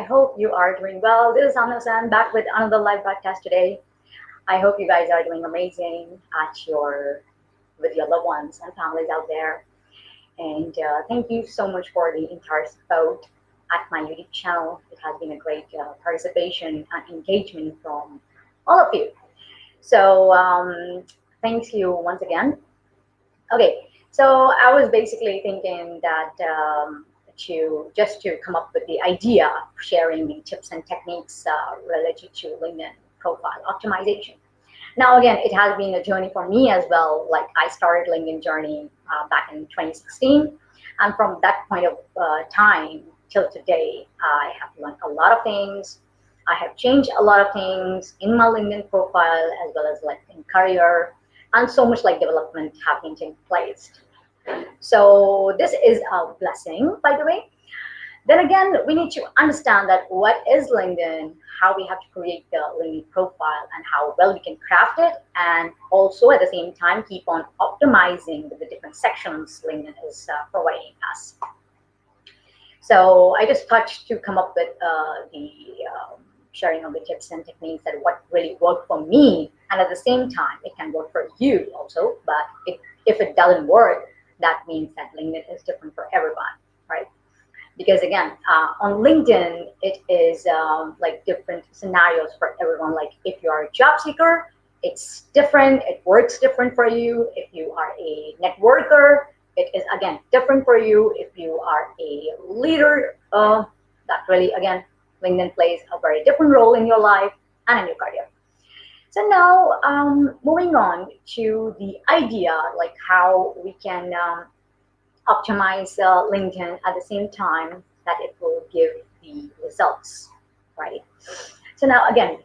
I hope you are doing well. This is Amna back with another live broadcast today. I hope you guys are doing amazing at your with your loved ones and families out there. And thank you so much for the entire support at my YouTube channel. It has been a great participation and engagement from all of you. So thanks you once again. Okay, so I was basically thinking that to come up with the idea of sharing the tips and techniques related to LinkedIn profile optimization. Now, again, it has been a journey for me as well. Like I started LinkedIn journey back in 2016, and from that point of time till today, I have learned a lot of things. I have changed a lot of things in my LinkedIn profile as well as like in career, and so much like development have been taking place. So this is a blessing, by the way. Then again, we need to understand that what is LinkedIn, how we have to create the LinkedIn profile, and how well we can craft it, and also at the same time keep on optimizing the different sections LinkedIn is providing us. So I just touched to come up with the sharing of the tips and techniques that what really worked for me, and at the same time it can work for you also. But if it doesn't work, that means that LinkedIn is different for everyone, right? Because again, on LinkedIn, it is like different scenarios for everyone. Like if you are a job seeker, it's different. It works different for you. If you are a networker, it is again different for you. If you are a leader, that really again, LinkedIn plays a very different role in your life and in your career. So now, moving on to the idea, like how we can optimize LinkedIn at the same time that it will give the results, right? So now again,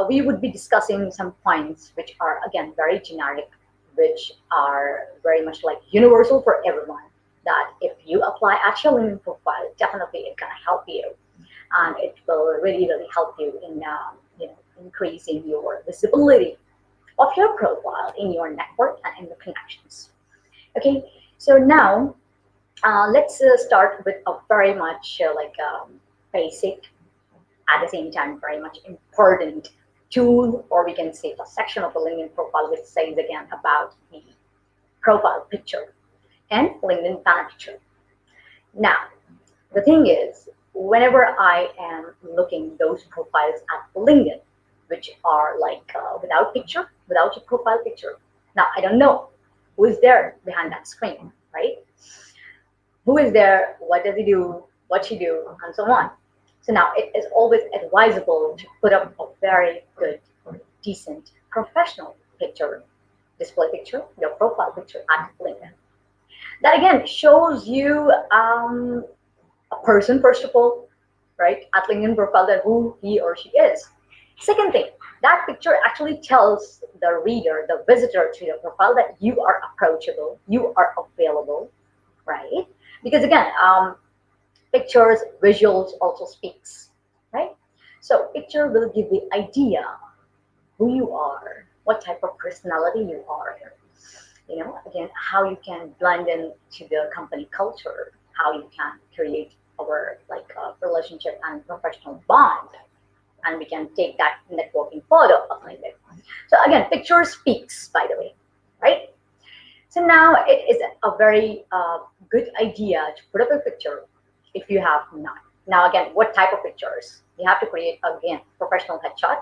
we would be discussing some points which are again very generic, which are very much like universal for everyone. That if you apply at your LinkedIn profile, definitely it's gonna help you, and it will really help you in increasing your visibility of your profile in your network and in the connections. Okay, so now let's start with a very much basic, at the same time very much important tool, or we can say a section of the LinkedIn profile, which says again about the profile picture and LinkedIn banner picture. Now, the thing is, whenever I am looking those profiles at LinkedIn, which are like without picture, without your profile picture, now I don't know who is there behind that screen, right? Who is there, what does he do, what she do, and so on. So now it is always advisable to put up a very good, decent, professional picture, display picture, your profile picture at LinkedIn. That again shows you a person, first of all, right, at LinkedIn profile, that who he or she is. Second thing, that picture actually tells the reader, the visitor to your profile, that you are approachable, you are available, right? Because again, pictures, visuals also speaks, right? So picture will give the idea who you are, what type of personality you are, again, how you can blend into the company culture, how you can create our relationship and professional bond, and we can take that networking further of LinkedIn. So again, picture speaks, by the way, right? So now it is a very good idea to put up a picture if you have not. Now again, what type of pictures? You have to create, again, professional headshot.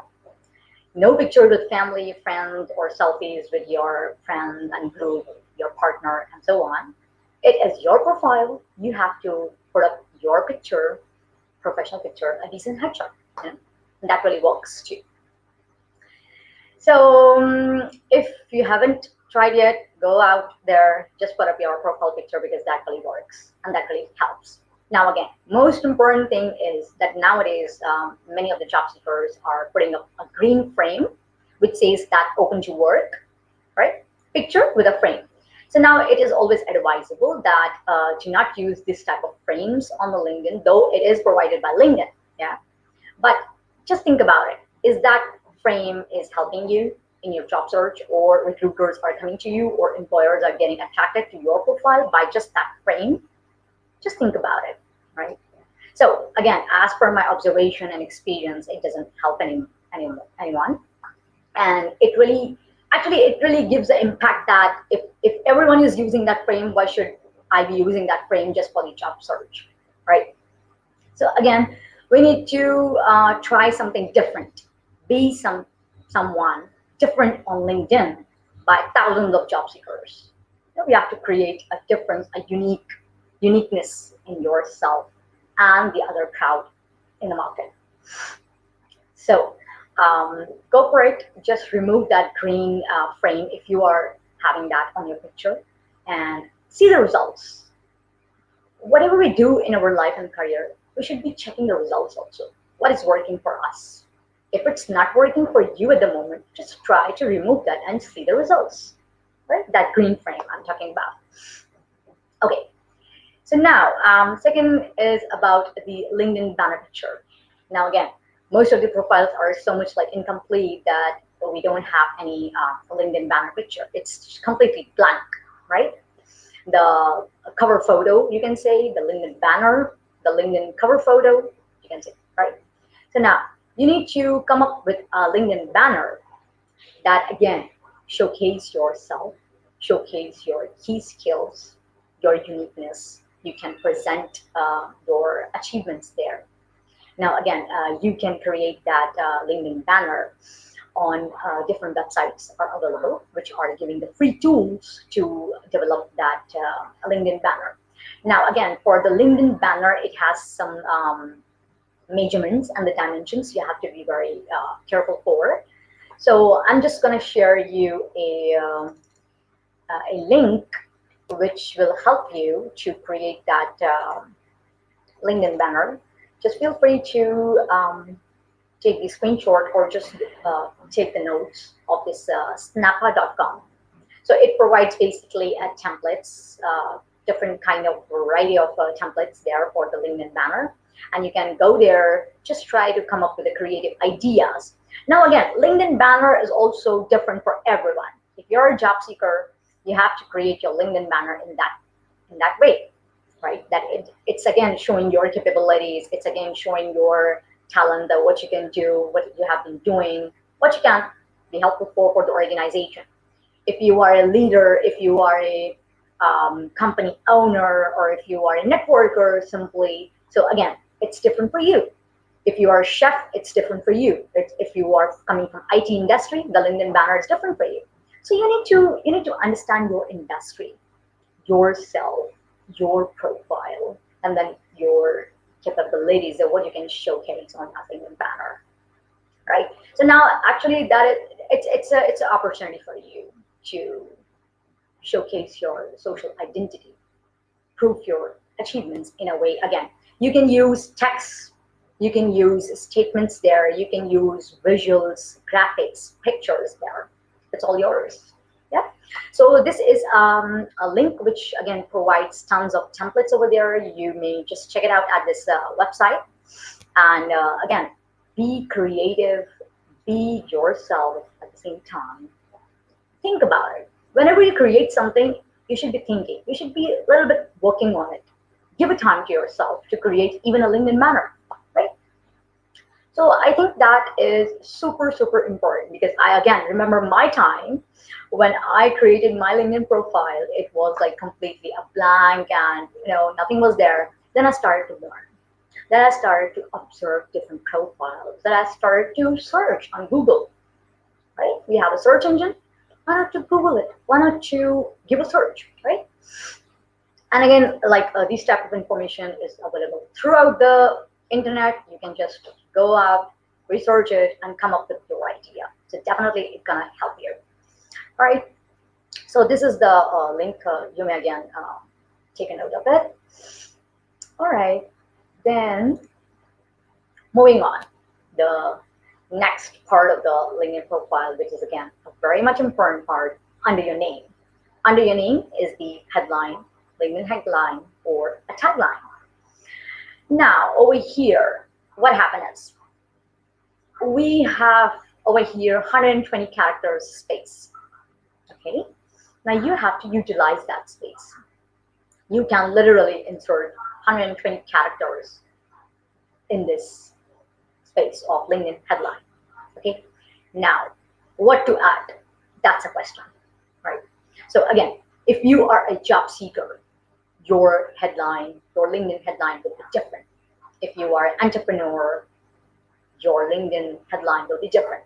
No picture with family, friends, or selfies with your friends and group, your partner, and so on. It is your profile. You have to put up your picture, professional picture, a decent headshot. And that really works too. So if you haven't tried yet, go out there, just put up your profile picture, because that really works and that really helps. Now again, most important thing is that nowadays many of the job seekers are putting up a green frame which says that open to work, right? Picture with a frame. So now it is always advisable that to not use this type of frames on the LinkedIn, though it is provided by LinkedIn, yeah. But just think about it. Is that frame is helping you in your job search, or recruiters are coming to you, or employers are getting attracted to your profile by just that frame? Just think about it, right? So again, as per my observation and experience, it doesn't help anyone. And it really, actually, it really gives the impact that if everyone is using that frame, why should I be using that frame just for the job search, right? So again, we need to try something different. Be someone different on LinkedIn by thousands of job seekers. So we have to create a difference, a uniqueness in yourself and the other crowd in the market. So go for it. Just remove that green frame if you are having that on your picture and see the results. Whatever we do in our life and career, we should be checking the results also. What is working for us? If it's not working for you at the moment, just try to remove that and see the results. Right? That green frame I'm talking about. Okay. So now, second is about the LinkedIn banner picture. Now again, most of the profiles are so much like incomplete that we don't have any LinkedIn banner picture. It's completely blank, right? The cover photo, you can say, the LinkedIn banner, the LinkedIn cover photo, you can say, right? So now you need to come up with a LinkedIn banner that again showcase yourself, showcase your key skills, your uniqueness. You can present your achievements there. Now again, you can create that LinkedIn banner on different websites are available, which are giving the free tools to develop that LinkedIn banner. Now, again, for the LinkedIn banner, it has some measurements and the dimensions you have to be very careful for. So I'm just going to share you a link which will help you to create that LinkedIn banner. Just feel free to take the screenshot or just take the notes of this snappa.com. So it provides basically templates, different kind of variety of templates there for the LinkedIn banner. And you can go there, just try to come up with the creative ideas. Now again, LinkedIn banner is also different for everyone. If you're a job seeker, you have to create your LinkedIn banner in that way, right? That it's again showing your capabilities. It's again showing your talent, what you can do, what you have been doing, what you can be helpful for the organization. If you are a leader, if you are a company owner, or if you are a networker simply. So again, it's different for you. If you are a chef, it's different for you. If you are coming from IT industry, the LinkedIn banner is different for you. So you need to understand your industry, yourself, your profile, and then your capabilities of what you can showcase on a LinkedIn banner, right? So now, actually, it's an opportunity for you to showcase your social identity, prove your achievements in a way. Again, you can use text, you can use statements there, you can use visuals, graphics, pictures there. It's all yours. Yeah. So this is a link which again provides tons of templates over there. You may just check it out at this website. And again, be creative, be yourself at the same time. Think about it. Whenever you create something, you should be thinking. You should be a little bit working on it. Give a time to yourself to create even a LinkedIn banner, right? So I think that is super, super important because I, again, remember my time when I created my LinkedIn profile, it was like completely a blank and, nothing was there. Then I started to learn. Then I started to observe different profiles. Then I started to search on Google, right? We have a search engine. Why not to Google it? Why not to give a search, right? And again, like this type of information is available throughout the internet. You can just go out, research it, and come up with your idea. So definitely it's gonna help you. All right. So this is the link. You may again take a note of it. All right. Then moving on, the next part of the LinkedIn profile, which is again a very much important part, under your name. Under your name is the headline, LinkedIn headline, or a tagline. Now, over here, what happened is we have over here 120 characters space. Okay, now you have to utilize that space. You can literally insert 120 characters in this space of LinkedIn headline. Okay, now what to add? That's a question, right? So again, if you are a job seeker, your headline, your LinkedIn headline will be different. If you are an entrepreneur, your LinkedIn headline will be different.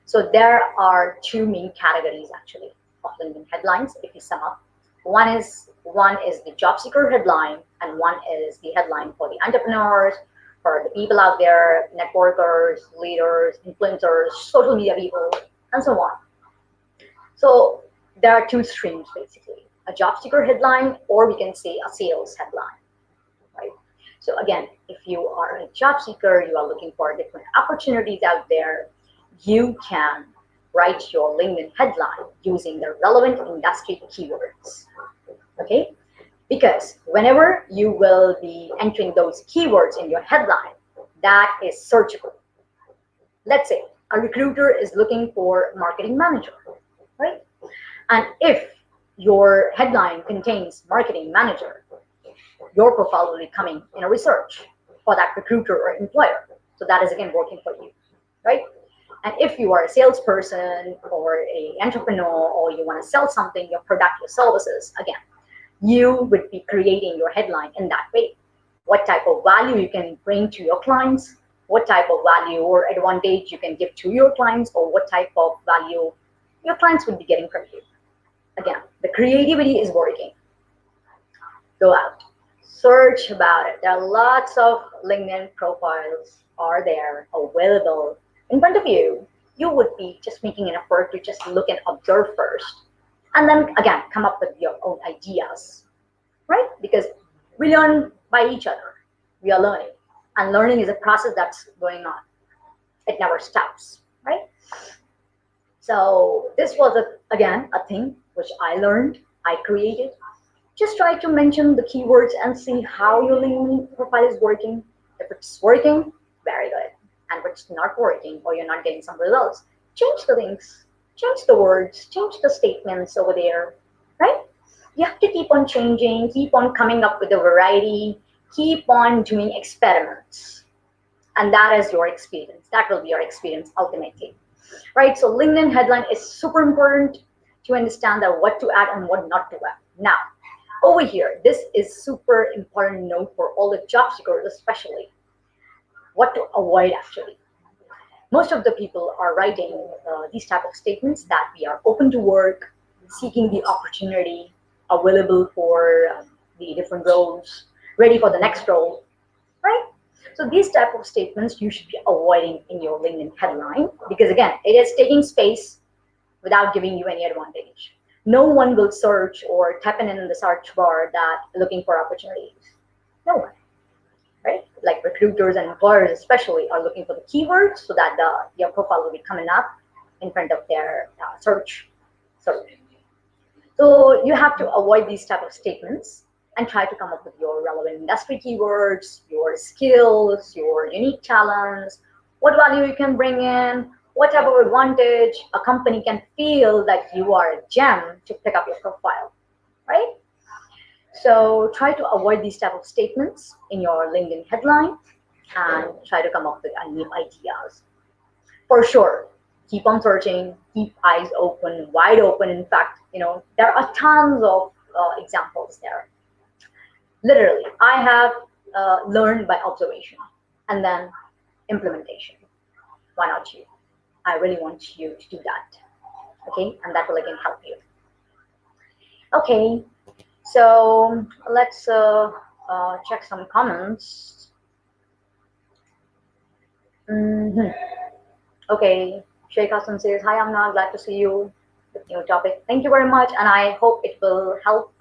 So there are two main categories actually of LinkedIn headlines if you sum up. One is the job seeker headline, and one is the headline for the entrepreneurs, for the people out there, networkers, leaders, influencers, social media people, and so on. So there are two streams basically, a job seeker headline, or we can say a sales headline, right? So again, if you are a job seeker, you are looking for different opportunities out there, you can write your LinkedIn headline using the relevant industry keywords, okay? Because whenever you will be entering those keywords in your headline, that is searchable. Let's say a recruiter is looking for a marketing manager, right? And if your headline contains marketing manager, your profile will be coming in a research for that recruiter or employer. So that is again working for you, right? And if you are a salesperson or an entrepreneur, or you want to sell something, your product, your services, again, you would be creating your headline in that way. What type of value you can bring to your clients, what type of value or advantage you can give to your clients, or what type of value your clients would be getting from you. Again, the creativity is working. Go out, search about it. There are lots of LinkedIn profiles are there available in front of you. You would be just making an effort to just look and observe first, and then again come up with your own ideas, right? Because we learn by each other. We are learning, and learning is a process that's going on. It never stops, right? So this was again a thing which I learned, I created. Just try to mention the keywords and see how your LinkedIn profile is working. If it's working, very good. And if it's not working, or you're not getting some results, change the links, change the words, change the statements over there, right? You have to keep on changing, keep on coming up with a variety, keep on doing experiments. And that is your experience. That will be your experience ultimately, right? So LinkedIn headline is super important to understand that what to add and what not to add. Now, over here, this is super important note for all the job seekers, especially what to avoid actually. Most of the people are writing these type of statements that we are open to work, seeking the opportunity, available for the different roles, ready for the next role, right? So these type of statements you should be avoiding in your LinkedIn headline, because again, it is taking space without giving you any advantage. No one will search or type in the search bar that looking for opportunities. No one, right? Like recruiters and employers especially are looking for the keywords so that your profile will be coming up in front of their search. So you have to avoid these type of statements and try to come up with your relevant industry keywords, your skills, your unique talents, what value you can bring in, what type of advantage a company can feel that you are a gem to pick up your profile, right? So try to avoid these type of statements in your LinkedIn headline and try to come up with new ideas. For sure, keep on searching, keep eyes open, wide open. In fact, there are tons of examples there. Literally, I have learned by observation and then implementation. Why not you? I really want you to do that. Okay, and that will again help you. Okay, so let's check some comments. Okay, Sheikh Hassan says, hi Amna, glad to see you with new topic. Thank you very much, and I hope it will help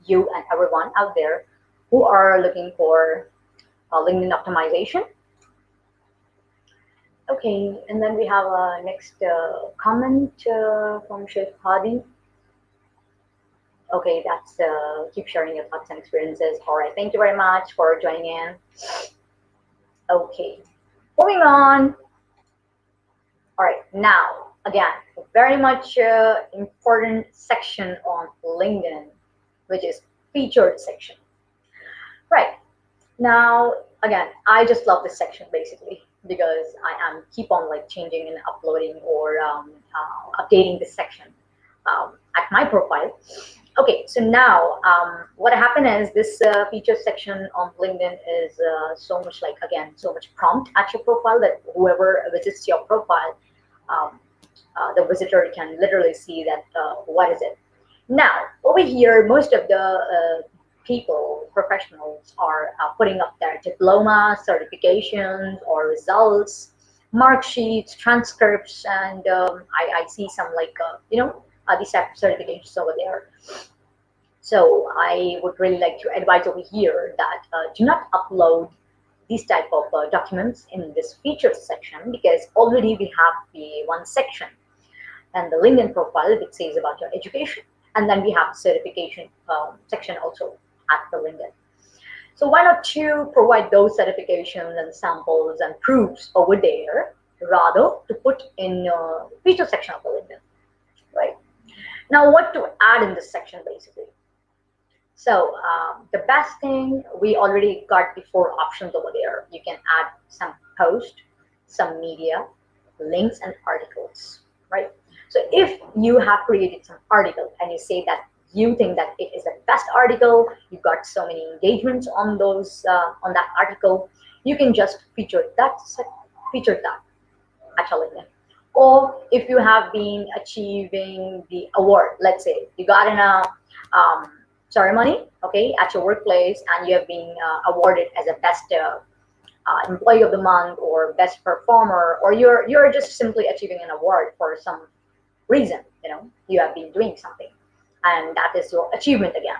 you and everyone out there who are looking for LinkedIn optimization. Okay, and then we have a next comment from Sheikh Hadi. Okay, that's keep sharing your thoughts and experiences. All right, thank you very much for joining in. Okay, moving on. All right, now again, very much important section on LinkedIn, which is featured section. Right. Now, again, I just love this section basically because I am keep on like changing and uploading or updating this section at my profile. Okay, so now what happened is this feature section on LinkedIn is so much like, again, so much prompt at your profile that whoever visits your profile, um, the visitor can literally see that what is it. Now, over here, most of the people, professionals, are putting up their diplomas, certifications, or results, mark sheets, transcripts, and I see some like, these type of certifications over there. So I would really like to advise over here that do not upload these type of documents in this features section because already we have the one section and the LinkedIn profile which says about your education, and then we have the certification section also at the LinkedIn. So why not to provide those certifications and samples and proofs over there rather to put in feature section of the LinkedIn, right? Now what to add in this section basically? So the best thing, we already got the four options over there. You can add some post, some media, links, and articles, right? So if you have created some article and you say that you think that it is the best article, you got so many engagements on those on that article, you can just feature that at your LinkedIn. Or if you have been achieving the award, let's say you got in a ceremony, okay, at your workplace, and you have been awarded as a best employee of the month or best performer, or you're just simply achieving an award for some reason, you have been doing something, and that is your achievement again.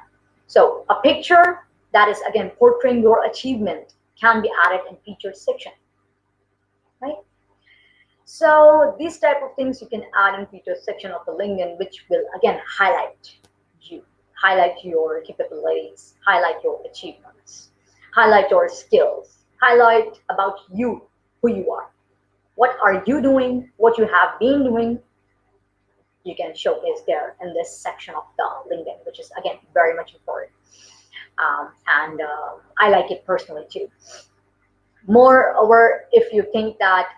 So a picture that is again portraying your achievement can be added in features section, right? So these type of things you can add in features section of the LinkedIn, which will again you, highlight your capabilities, highlight your achievements, highlight your skills, highlight about you, who you are, what are you doing, what you have been doing. You can showcase there in this section of the LinkedIn, which is again very much important. And I like it personally too. Moreover, if you think that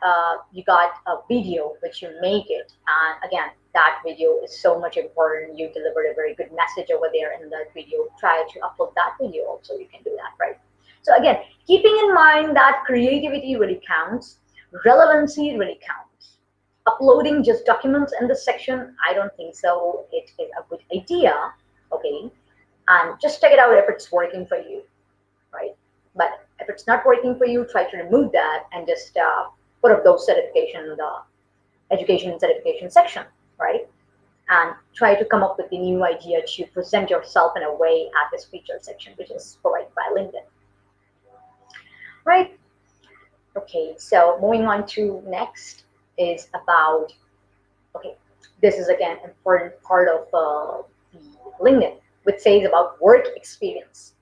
you got a video which you make it, and again, that video is so much important, you delivered a very good message over there in that video, try to upload that video also, you can do that, right? So again, keeping in mind that creativity really counts, relevancy really counts. Uploading just documents in this section, I don't think so it is a good idea, okay? And just check it out if it's working for you, right? But if it's not working for you, try to remove that and just put up those certification, the education and certification section, right? And try to come up with a new idea to present yourself in a way at this feature section, which is provided by LinkedIn, right? Okay, so moving on to next is about, okay, this is again important part of the LinkedIn, which says about work experience.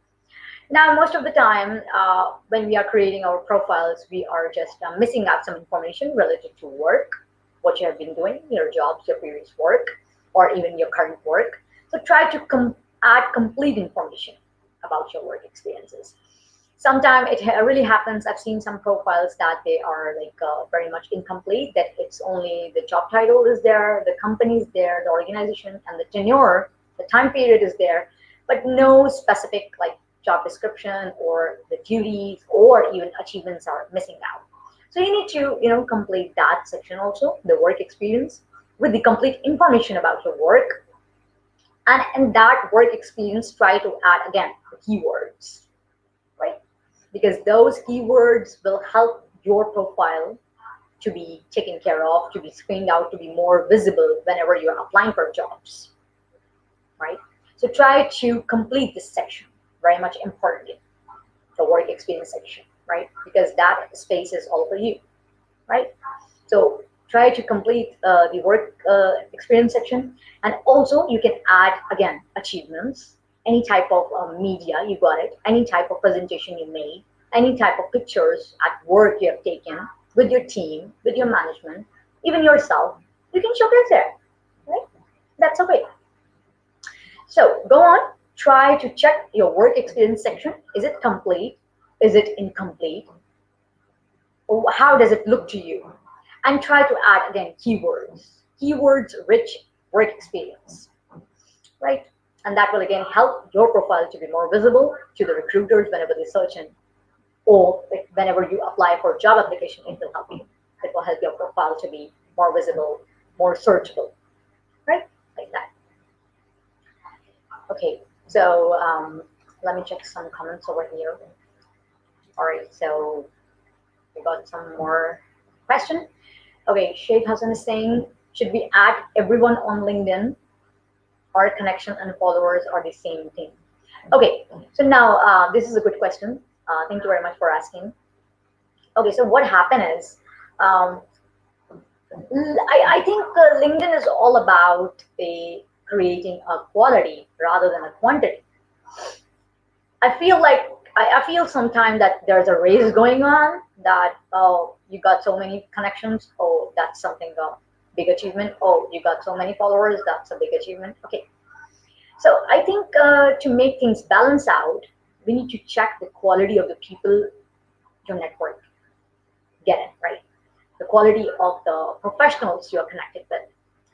Now, most of the time, when we are creating our profiles, we are just missing out some information related to work, what you have been doing, your jobs, your previous work, or even your current work. So try to add complete information about your work experiences. Sometimes it really happens. I've seen some profiles that they are like very much incomplete, that it's only the job title is there, the company is there, the organization, and the tenure, the time period is there, but no specific like job description or the duties or even achievements are missing out. So you need to, complete that section also, the work experience, with the complete information about your work. And in that work experience, try to add again the keywords, right? Because those keywords will help your profile to be taken care of, to be screened out, to be more visible whenever you're applying for jobs, right? So try to complete this section, very much important, the work experience section, right? Because that space is all for you, right? So try to complete the work experience section, and also you can add again achievements, any type of media you got it, any type of presentation you made, any type of pictures at work you have taken with your team, with your management, even yourself, you can showcase there, right? That's okay. So go on, try to check your work experience section. Is it complete? Is it incomplete? Or how does it look to you? And try to add again keywords rich work experience, right? And that will again help your profile to be more visible to the recruiters whenever they search in, or whenever you apply for job application, it will help you. It will help your profile to be more visible, more searchable, right? Like that. Okay, so let me check some comments over here. All right, so we got some more question. Okay, Sheikh Hassan is saying, should we add everyone on LinkedIn, or connection and followers are the same thing? Okay, so now this is a good question. Thank you very much for asking. Okay, so what happened is, um, I think LinkedIn is all about creating a quality rather than a quantity. I feel like I feel sometimes that there's a race going on that, oh, you got so many connections, oh, that's something a big achievement. Oh, you got so many followers, that's a big achievement. Okay, so I think to make things balance out, we need to check the quality of the people your network. Get it right? The quality of the professionals you're connected with,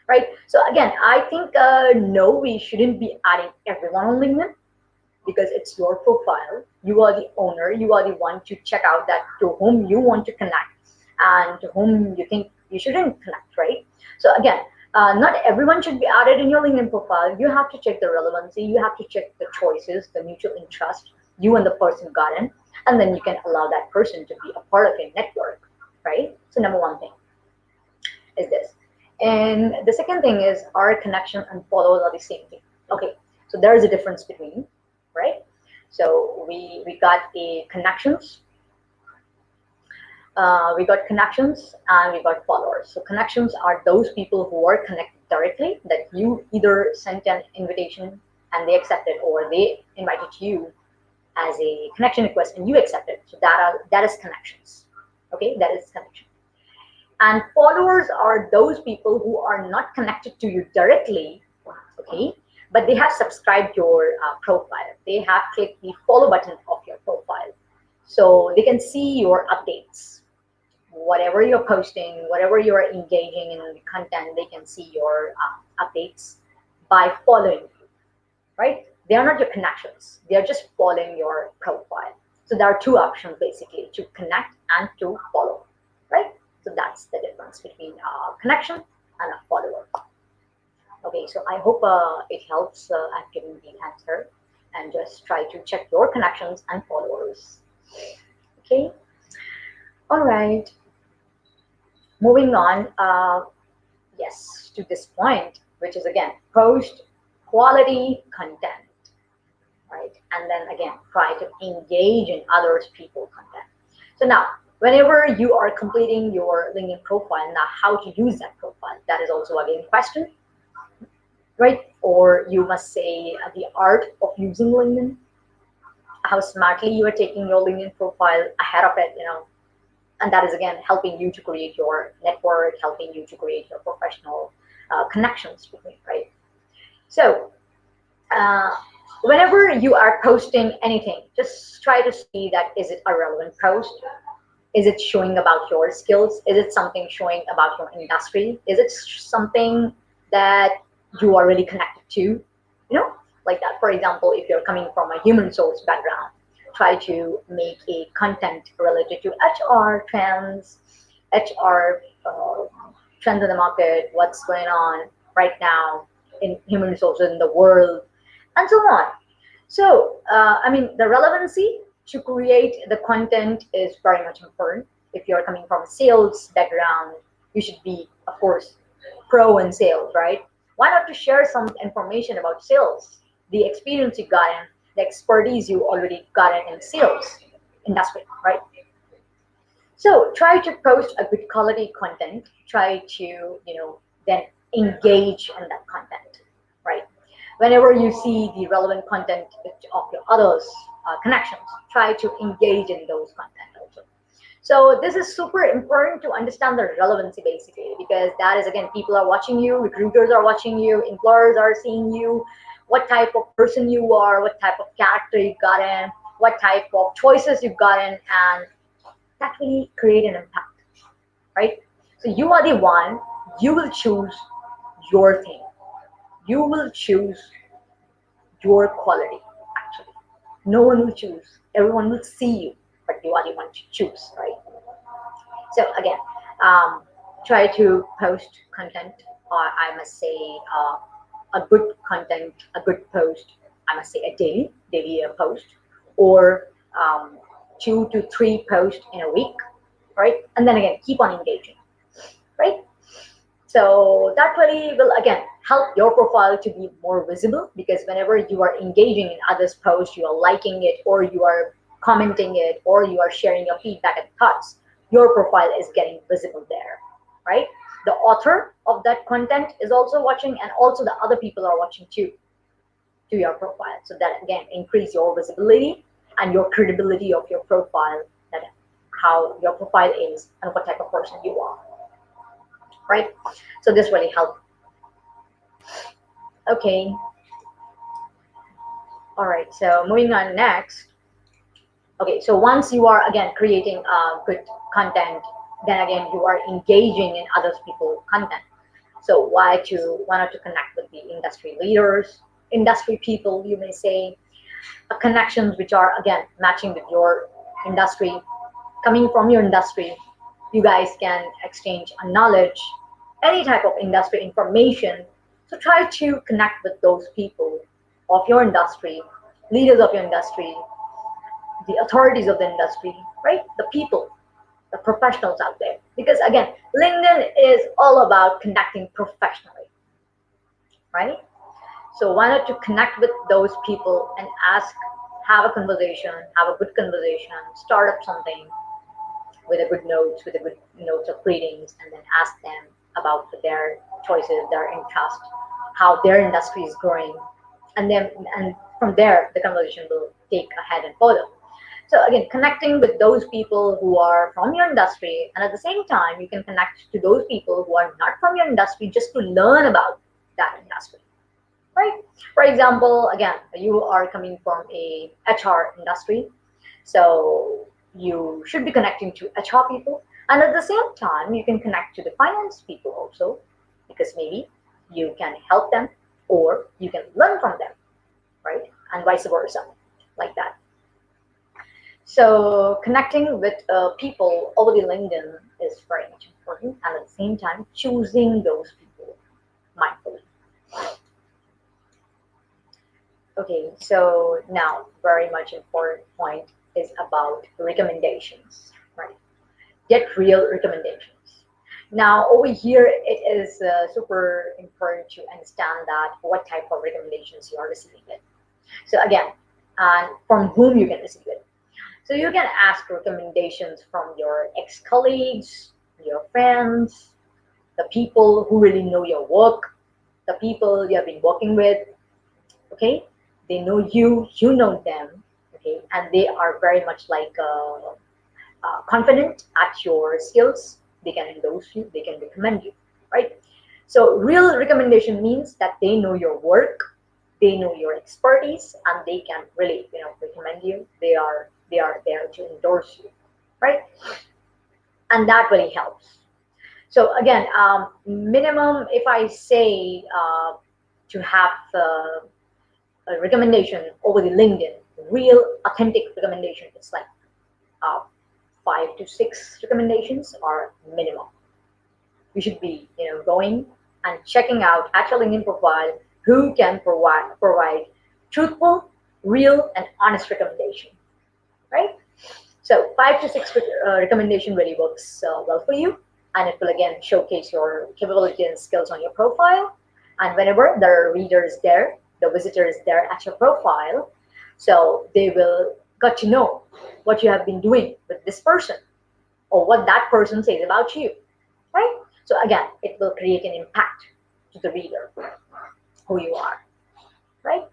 right? So again, I think no, we shouldn't be adding everyone on LinkedIn because it's your profile. You are the owner. You are the one to check out that to whom you want to connect and to whom you think you shouldn't connect, right? So again, not everyone should be added in your LinkedIn profile. You have to check the relevancy. You have to check the choices, the mutual interest you and the person got in, and then you can allow that person to be a part of your network, right? So number one thing is this. And the second thing is our connection and followers are the same thing. Okay, so there is a difference between, right? So we got a connections, we got connections and we got followers. So connections are those people who are connected directly, that you either sent an invitation and they accepted, or they invited you as a connection request and you accepted. So that is connections. Okay, that is connection. And followers are those people who are not connected to you directly, okay, but they have subscribed your profile. They have clicked the follow button of your profile, so they can see your updates, whatever you're posting, whatever you're engaging in the content. They can see your updates by following you, right? They are not your connections. They are just following your profile. So there are two options basically: to connect and to follow, right? So that's the difference between a connection and a follower. Okay, so I hope it helps. I've given the answer, and just try to check your connections and followers. Okay, all right. Moving on. Yes, to this point, which is again post quality content, right? And then again, try to engage in others people content. So now, whenever you are completing your LinkedIn profile, now how to use that profile, that is also again a question, right? Or you must say the art of using LinkedIn, how smartly you are taking your LinkedIn profile ahead of it, and that is again helping you to create your network, helping you to create your professional connections with me, right? So uh, whenever you are posting anything, just try to see that, is it a relevant post? Is it showing about your skills? Is it something showing about your industry? Is it something that you are really connected to? Like that. For example, if you're coming from a human resource background, try to make a content related to HR trends, HR trends in the market, what's going on right now in human resources in the world, and so on. So, I mean, the relevancy to create the content is very much important. If you're coming from a sales background, you should be, of course, pro in sales, right? Why not to share some information about sales, the experience you got in, the expertise you already got in sales industry, right? So try to post a good quality content. Try to, then engage in that content, right? Whenever you see the relevant content of your others' connections, try to engage in those content also. So this is super important to understand the relevancy basically, because that is again, people are watching you, recruiters are watching you, employers are seeing you, what type of person you are, what type of character you got in, what type of choices you've gotten, and that really create an impact, right? So you are the one, you will choose your thing, you will choose your quality actually. No one will choose, everyone will see you, but you are the one to choose, right? So again, um, try to post content, or I must say, a good content, a good post. I must say a daily post, or um, 2 to 3 posts in a week, right? And then again, keep on engaging, right? So that really will again help your profile to be more visible, because whenever you are engaging in others' posts, you are liking it, or you are commenting it, or you are sharing your feedback and thoughts, your profile is getting visible there, right? The author of that content is also watching, and also the other people are watching too to your profile. So that again increase your visibility and your credibility of your profile, that how your profile is and what type of person you are, right? So this really helps. Okay, all right, so moving on next. Okay, so once you are again creating good content, then again you are engaging in others people content. So why not to connect with the industry leaders, industry people, you may say, connections which are again matching with your industry, coming from your industry. You guys can exchange a knowledge, any type of industry information. So try to connect with those people of your industry, leaders of your industry, the authorities of the industry, right? The people, the professionals out there. Because again, LinkedIn is all about connecting professionally, right? So why not to connect with those people and ask, have a conversation, have a good conversation, start up something with a good notes, with a good notes of greetings, and then ask them about their choices, their interest, how their industry is growing, and from there the conversation will take ahead and further. So again, connecting with those people who are from your industry, and at the same time, you can connect to those people who are not from your industry just to learn about that industry, right? For example, again, you are coming from a HR industry, so you should be connecting to HR people, and at the same time, you can connect to the finance people also, because maybe you can help them or you can learn from them, right? And vice versa, like that. So connecting with people over the LinkedIn is very much important, and at the same time, choosing those people mindfully. Okay, so now very much important point is about recommendations, right? Get real recommendations. Now over here, it is super important to understand that what type of recommendations you are receiving it. So again, and from whom you can receive it. So you can ask recommendations from your ex-colleagues, your friends, the people who really know your work, the people you have been working with, okay? They know you know them, okay? And they are very much like confident at your skills. They can endorse you, they can recommend you, right? So real recommendation means that they know your work, they know your expertise, and they can really, recommend you. They are there to endorse you, right? And that really helps. So again, minimum, if I say to have a recommendation over the LinkedIn, real authentic recommendation, it's like uh, 5 to 6 recommendations are minimum. You should be, going and checking out at your LinkedIn profile who can provide truthful, real, and honest recommendation, right? So 5 to 6 recommendation really works well for you, and it will again showcase your capability and skills on your profile. And whenever there are readers there, the visitors there at your profile, so they will get to know what you have been doing with this person, or what that person says about you, right? So again, it will create an impact to the reader who you are, right?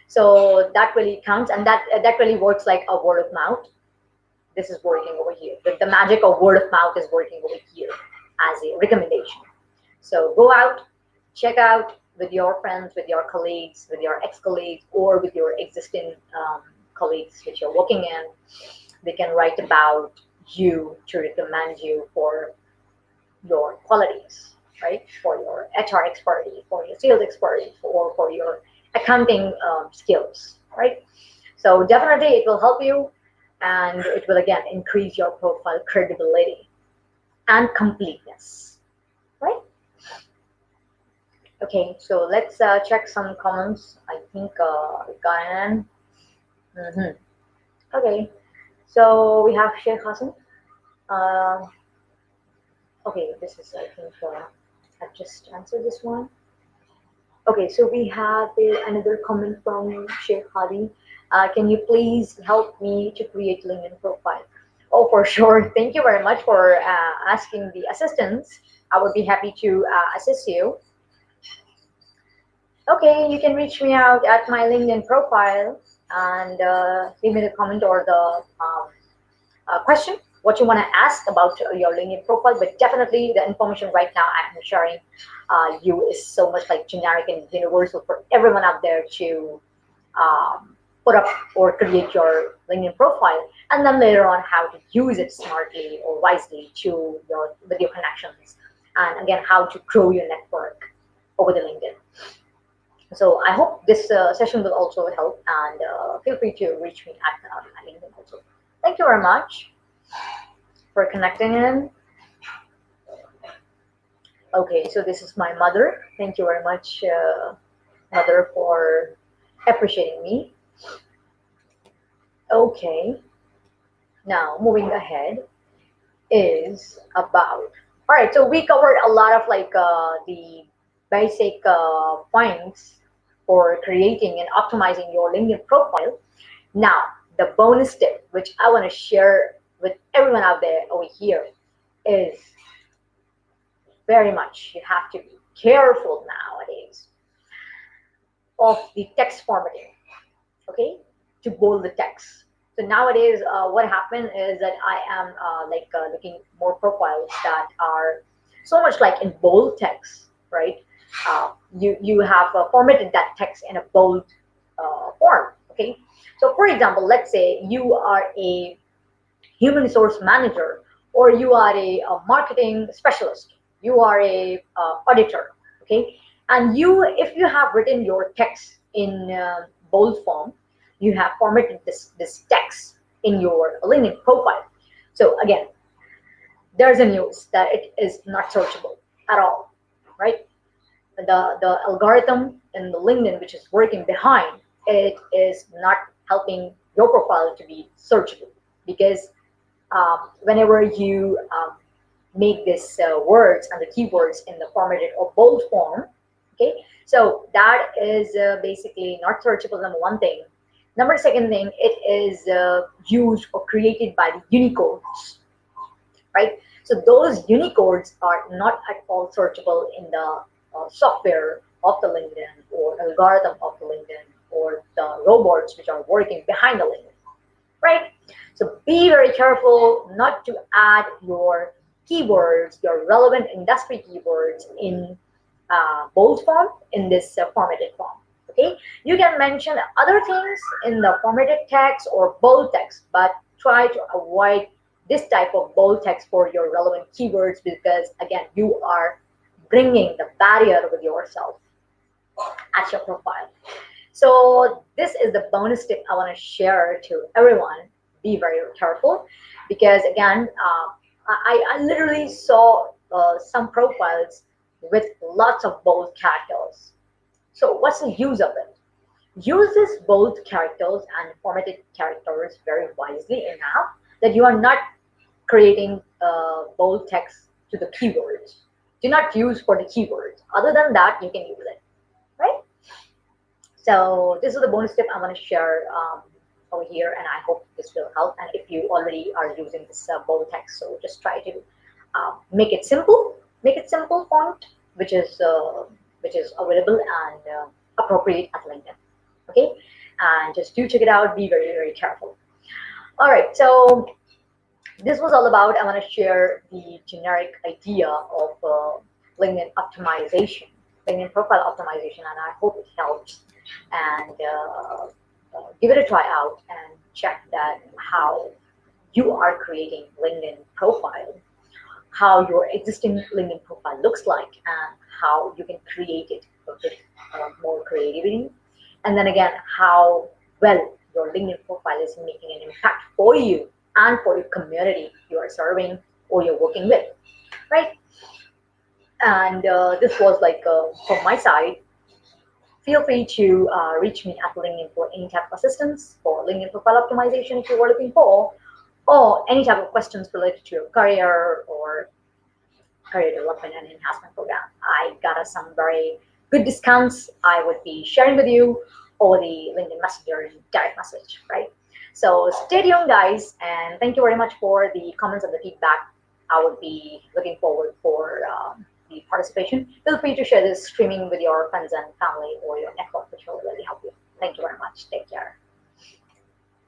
So that really counts, and that really works like a word of mouth. This is working over here. The magic of word of mouth is working over here as a recommendation. So go out, check out with your friends, with your colleagues, with your ex-colleagues, or with your existing colleagues which you're working in, they can write about you to recommend you for your qualities, right? For your HR expertise, for your sales expertise, or for your accounting skills, right? So definitely it will help you, and it will again increase your profile credibility and completeness, right? Okay, so let's check some comments. I think we got in. Okay, so we have Sheikh Hassan. Uh, okay, this is, I think, I've just answered this one. Okay, so we have another comment from Sheikh Hadi. Can you please help me to create LinkedIn profile? Oh, for sure. Thank you very much for asking the assistance. I would be happy to assist you. Okay, you can reach me out at my LinkedIn profile and leave me the comment or the question, what you want to ask about your LinkedIn profile. But definitely the information right now I'm sharing you is so much like generic and universal for everyone out there to put up or create your LinkedIn profile, and then later on how to use it smartly or wisely to your with your connections, and again how to grow your network over the LinkedIn. So I hope this session will also help, and feel free to reach me at my LinkedIn also. Thank you very much for connecting in. Okay, so this is my mother. Thank you very much, mother, for appreciating me. Okay, now moving ahead is about. All right, so we covered a lot of like the basic points for creating and optimizing your LinkedIn profile. Now, the bonus tip, which I want to share with everyone out there over here, is very much you have to be careful nowadays of the text formatting, okay, to bold the text. So nowadays what happened is that I am looking more profiles that are so much like in bold text, right? You have formatted that text in a bold form, okay? So for example, let's say you are a human resource manager, or you are a marketing specialist, you are a auditor, okay, and you, if you have written your text in bold form, you have formatted this text in your LinkedIn profile. So again, there's a news that it is not searchable at all, right? The algorithm in the LinkedIn, which is working behind it, is not helping your profile to be searchable, because whenever you make these words and the keywords in the formatted or bold form, okay, so that is basically not searchable, number one thing. Number second thing, it is used or created by the Unicodes, right? So those Unicodes are not at all searchable in the software of the LinkedIn or algorithm of the LinkedIn or the robots which are working behind the LinkedIn, right? So be very careful not to add your keywords, your relevant industry keywords in bold form in this formatted form. Okay, you can mention other things in the formatted text or bold text, but try to avoid this type of bold text for your relevant keywords, because again, you are bringing the barrier with yourself at your profile. So this is the bonus tip I want to share to everyone. Be very careful, because again, I literally saw some profiles with lots of bold characters. So what's the use of it? Use these bold characters and formatted characters very wisely enough that you are not creating bold text to the keywords. Do not use for the keywords. Other than that, you can use it, right? So this is the bonus tip I want to share over here, and I hope this will help. And if you already are using this bold text, so just try to make it simple font, which is available and appropriate at LinkedIn. Okay, and just do check it out. Be very very careful. All right, so this was all about. I want to share the generic idea of LinkedIn optimization, LinkedIn profile optimization, and I hope it helps. And give it a try out and check that how you are creating LinkedIn profile, how your existing LinkedIn profile looks like, and how you can create it with more creativity. And then again, how well your LinkedIn profile is making an impact for you and for your community you are serving or you're working with, right? And this was like from my side. Feel free to reach me at LinkedIn for any type of assistance for LinkedIn profile optimization if you were looking for, or any type of questions related to your career or career development and enhancement program. I got us some very good discounts I would be sharing with you over the LinkedIn Messenger and direct message, right? So stay tuned, guys, and thank you very much for the comments and the feedback. I would be looking forward for the participation. Feel free to share this streaming with your friends and family or your network, which will really help you. Thank you very much. Take care.